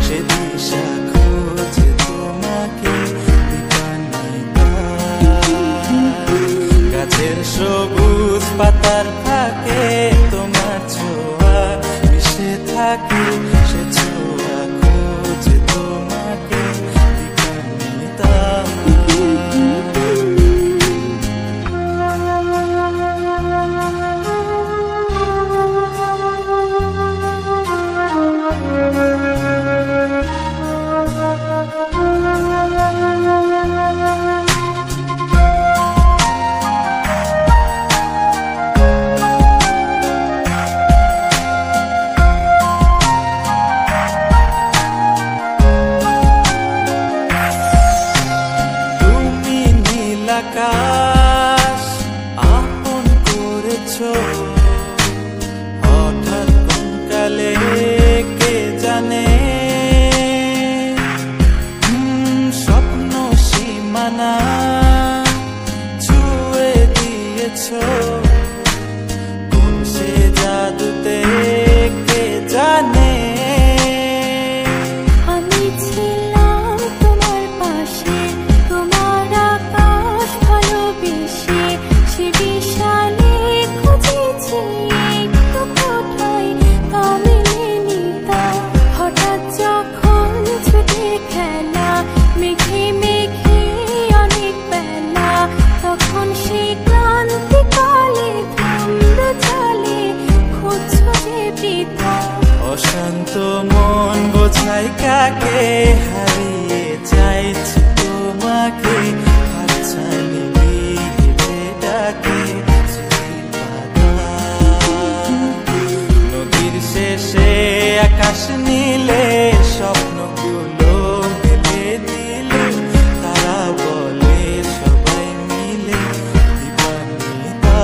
সে দিশা খোঁজে তোমাকে দীপান্বিতা। গাছের সবুজ পাতার ফাঁকে তোমার ছোঁয়া মিশে থাকে, সে ছোঁয়া খোঁজে তোমাকে দীপান্বিতা। আকাশ আপন করেছো হঠাৎ কোন কালে কে জানে, স্বপ্ন সীমানা ছুঁয়ে দিয়েছো কোন সে জাদুতে কে জানে। অশান্ত মন বোঝাই কাকে হারিয়ে চাইছি তোমাকে, হাতছানি দিয়ে ডাকে নদীর শেষে আকাশ নীলে স্বপ্নগুলো মেলে দিলে, তারা বলে সবাই মিলে দীপান্বিতা।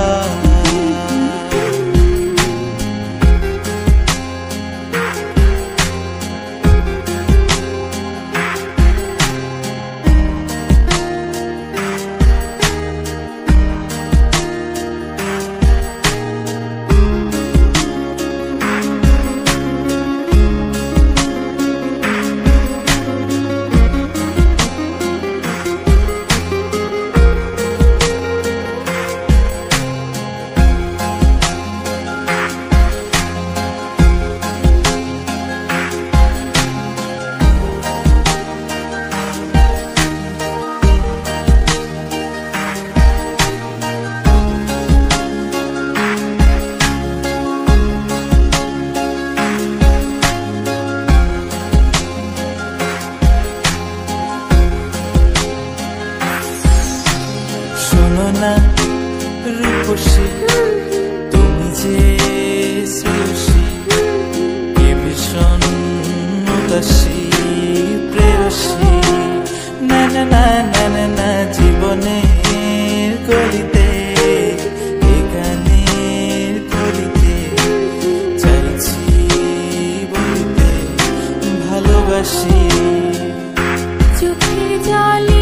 শোনো না রূপসী, তুমি যে শ্রেয়সী, কে ভীষণ উদাসী প্রেয়সী। না না না না না না, জীবনের গলিতে গানের গলিতে চাইছি বলতে ভালোবাসি। চোখের জলে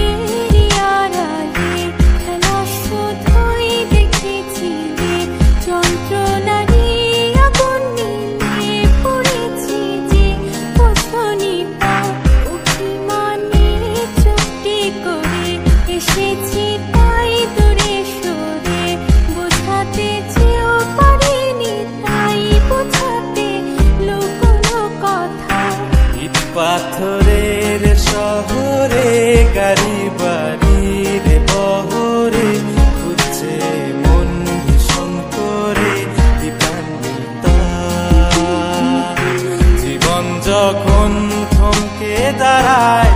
পাথরের শহরে গাড়ি বাড়ির বহরে খুঁজছে মন ভীষণ করে দীপান্বিতা। জীবন যখন থমকে দাঁড়ায়